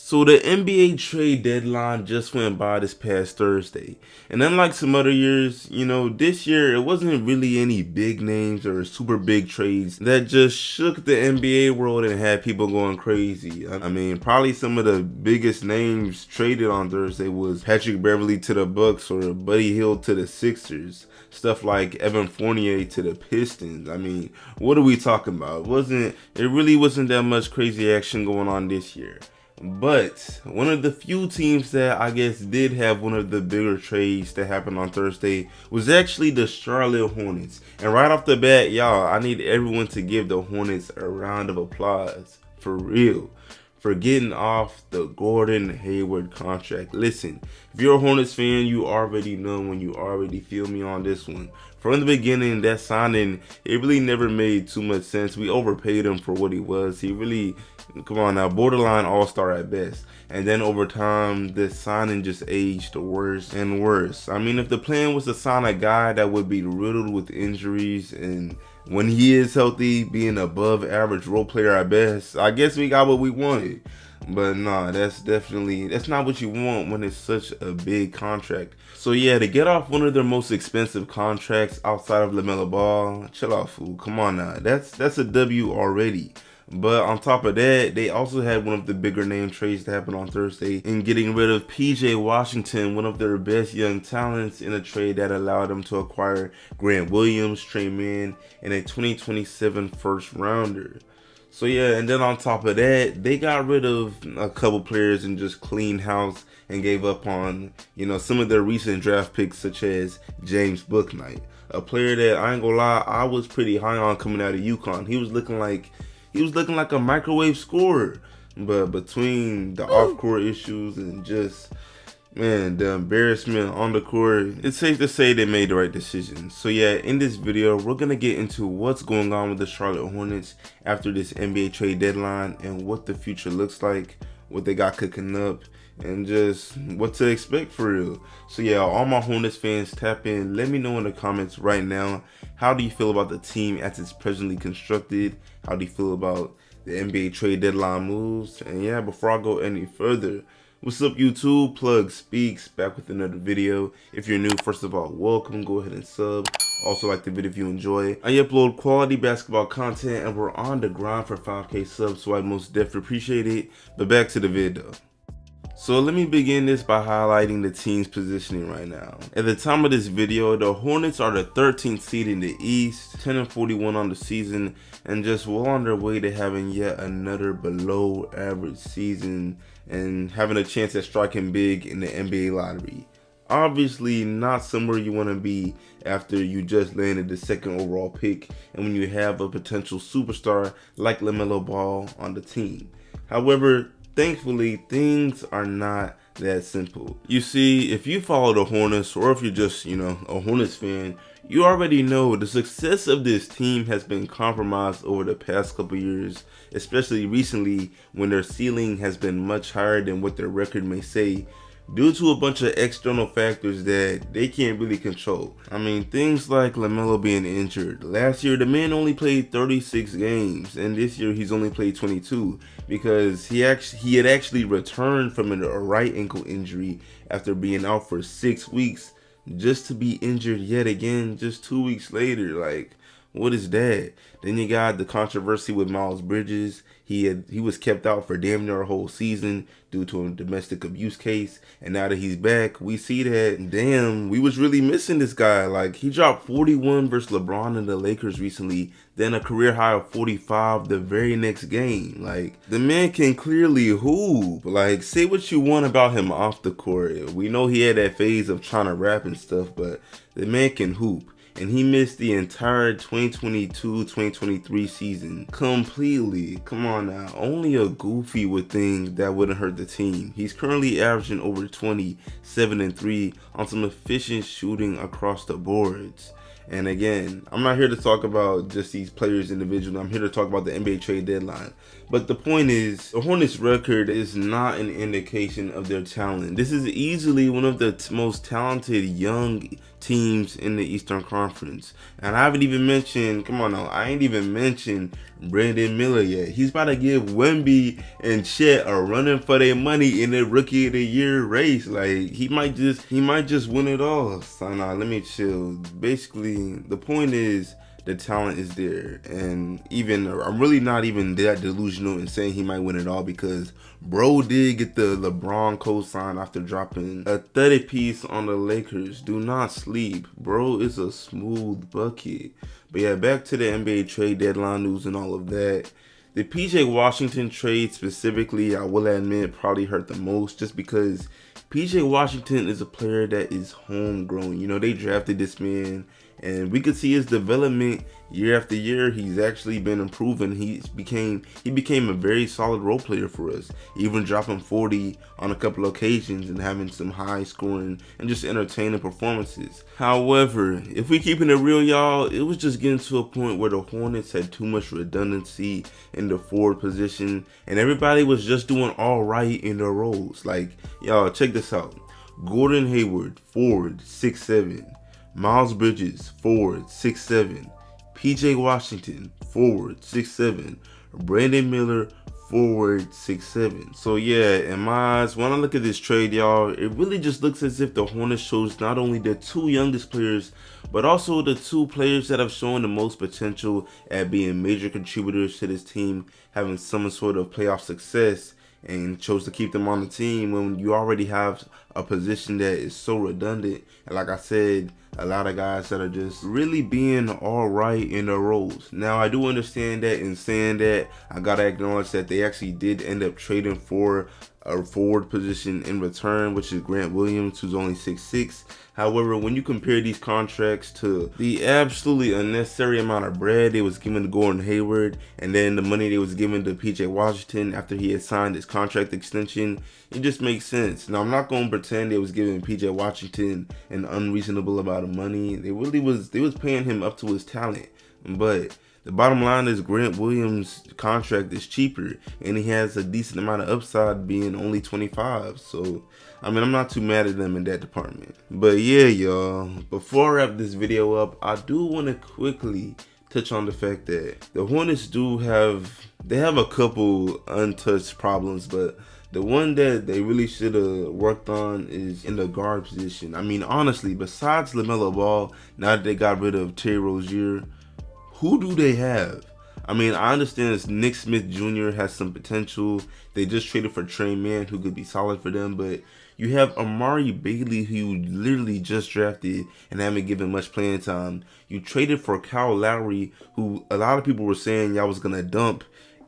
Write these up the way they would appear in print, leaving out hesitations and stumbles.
So the NBA trade deadline just went by this past Thursday. And unlike some other years, this year it wasn't really any big names or super big trades that just shook the NBA world and had people going crazy. I mean, probably some of the biggest names traded on Thursday was Patrick Beverley to the Bucks or Buddy Hield to the Sixers. Stuff like Evan Fournier to the Pistons. I mean, what are we talking about? It really wasn't that much crazy action going on this year. But one of the few teams that I guess did have one of the bigger trades that happened on Thursday was actually the Charlotte Hornets. And right off the bat, y'all, I need everyone to give the Hornets a round of applause. For real. For getting off the Gordon Hayward contract. Listen, if you're a Hornets fan, you already know when you already feel me on this one. From the beginning, that signing, it really never made too much sense. We overpaid him for what he was. He really, come on now, borderline all-star at best. And then over time, the signing just aged worse and worse. I mean, if the plan was to sign a guy that would be riddled with injuries and when he is healthy, being above average role player at best, I guess we got what we wanted. But nah, that's not what you want when it's such a big contract. So yeah, to get off one of their most expensive contracts outside of Lamelo Ball, chill out, fool. Come on now, that's a W already. But on top of that, they also had one of the bigger name trades that happened on Thursday in getting rid of PJ Washington, one of their best young talents, in a trade that allowed them to acquire Grant Williams, Trey Mann, and a 2027 first rounder. So yeah, and then on top of that, they got rid of a couple players and just cleaned house and gave up on, some of their recent draft picks, such as James Bouknight, a player that I ain't gonna lie, I was pretty high on coming out of UConn. He was looking like a microwave scorer, but between the off-court issues and just, man, the embarrassment on the court, it's safe to say they made the right decision. So yeah, in this video, we're going to get into what's going on with the Charlotte Hornets after this NBA trade deadline and what the future looks like, what they got cooking up, and just what to expect for real. So yeah, all my Hornets fans, tap in. Let me know in the comments right now, how do you feel about the team as it's presently constructed? How do you feel about the NBA trade deadline moves? And yeah, before I go any further, what's up YouTube? Plug Speaks back with another video. If you're new, first of all, welcome. Go ahead and sub. Also like the video if you enjoy. I upload quality basketball content and we're on the grind for 5K subs, so I'd most definitely appreciate it. But back to the video. So let me begin this by highlighting the team's positioning right now. At the time of this video, the Hornets are the 13th seed in the East, 10-41 on the season, and just well on their way to having yet another below average season and having a chance at striking big in the NBA lottery. Obviously not somewhere you want to be after you just landed the second overall pick and when you have a potential superstar like Lamelo Ball on the team. However, thankfully, things are not that simple. You see, if you follow the Hornets or if you're just, a Hornets fan, you already know the success of this team has been compromised over the past couple years, especially recently when their ceiling has been much higher than what their record may say, due to a bunch of external factors that they can't really control. I mean, things like Lamelo being injured. Last year, the man only played 36 games, and this year he's only played 22 because he had actually returned from a right ankle injury after being out for 6 weeks, just to be injured yet again just 2 weeks later. Like, what is that? Then you got the controversy with Miles Bridges. He was kept out for damn near a whole season due to a domestic abuse case, and now that he's back, we see that, damn, we was really missing this guy. Like, he dropped 41 versus LeBron and the Lakers recently, then a career high of 45 the very next game. Like, the man can clearly hoop. Like, say what you want about him off the court. We know he had that phase of trying to rap and stuff, but the man can hoop. And he missed the entire 2022-2023 season completely. Come on now, only a goofy would think that wouldn't hurt the team. He's currently averaging over 20, 7 and 3 on some efficient shooting across the boards. And again, I'm not here to talk about just these players individually. I'm here to talk about the NBA trade deadline. But the point is, the Hornets record is not an indication of their talent. This is easily one of the most talented young teams in the Eastern Conference. And I haven't even mentioned, come on now, I ain't even mentioned Brandon Miller yet. He's about to give Wemby and Chet a running for their money in the Rookie of the Year race. Like, he might just win it all. So nah, let me chill. Basically, the point is, the talent is there, and even I'm really not even that delusional in saying he might win it all, because bro did get the LeBron co-sign after dropping a 30 piece on the Lakers. Do not sleep, bro is a smooth bucket. But yeah, back to the NBA trade deadline news and all of that. The PJ Washington trade specifically, I will admit, probably hurt the most, just because PJ Washington is a player that is homegrown. You know, they drafted this man, and we could see his development year after year. He's actually been improving. He became a very solid role player for us, even dropping 40 on a couple occasions and having some high scoring and just entertaining performances. However, if we keeping it real, y'all, it was just getting to a point where the Hornets had too much redundancy in the forward position, and everybody was just doing all right in their roles. Like, y'all, check this out. Gordon Hayward, forward, 6'7". Miles Bridges, forward, 6'7". PJ Washington, forward, 6'7". Brandon Miller, forward, 6'7". So yeah, in my eyes, when I look at this trade, y'all, it really just looks as if the Hornets chose not only their two youngest players, but also the two players that have shown the most potential at being major contributors to this team, having some sort of playoff success, and chose to keep them on the team when you already have a position that is so redundant. And like I said, a lot of guys that are just really being all right in their roles. Now, I do understand that. In saying that, I gotta acknowledge that they actually did end up trading for a forward position in return, which is Grant Williams, who's only 6'6". However, when you compare these contracts to the absolutely unnecessary amount of bread they was given to Gordon Hayward, and then the money they was given to PJ Washington after he had signed his contract extension, it just makes sense. Now, I'm not going to pretend they was giving PJ Washington an unreasonable amount of money. They was paying him up to his talent. But the bottom line is Grant Williams' contract is cheaper, and he has a decent amount of upside, being only 25. So, I mean, I'm not too mad at them in that department. But yeah, y'all, before I wrap this video up, I do want to quickly touch on the fact that the Hornets have a couple untouched problems, but the one that they really should have worked on is in the guard position. I mean, honestly, besides Lamelo Ball, now that they got rid of Terry Rozier, who do they have? I mean, I understand Nick Smith Jr. has some potential. They just traded for Trey Mann, who could be solid for them, but you have Amari Bailey, who you literally just drafted and haven't given much playing time. You traded for Kyle Lowry, who a lot of people were saying y'all was gonna dump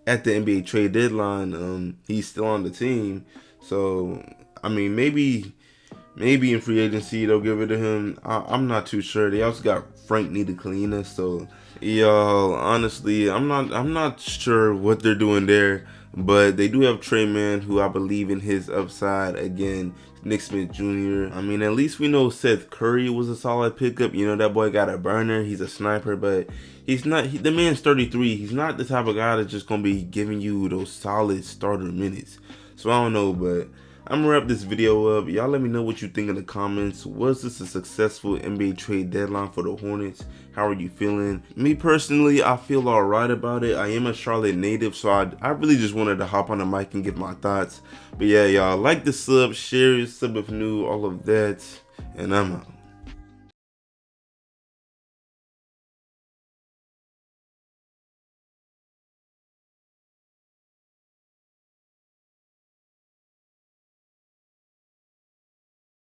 at the NBA trade deadline. He's still on the team, so I mean, maybe in free agency they'll give it to him. I'm not too sure. They also got Frank Ntilikina, so y'all, honestly, I'm not sure what they're doing there. But they do have Trey Mann, who I believe in his upside. Again, Nick Smith Jr. I mean, at least we know Seth Curry was a solid pickup. You know, that boy got a burner. He's a sniper, but he's not. The man's 33. He's not the type of guy that's just gonna be giving you those solid starter minutes. So I don't know, but I'm gonna wrap this video up. Y'all let me know what you think in the comments. Was this a successful NBA trade deadline for the Hornets? How are you feeling? Me personally, I feel alright about it. I am a Charlotte native, so I really just wanted to hop on the mic and give my thoughts. But yeah, y'all, like the sub, share, sub if new, all of that, and I'm out.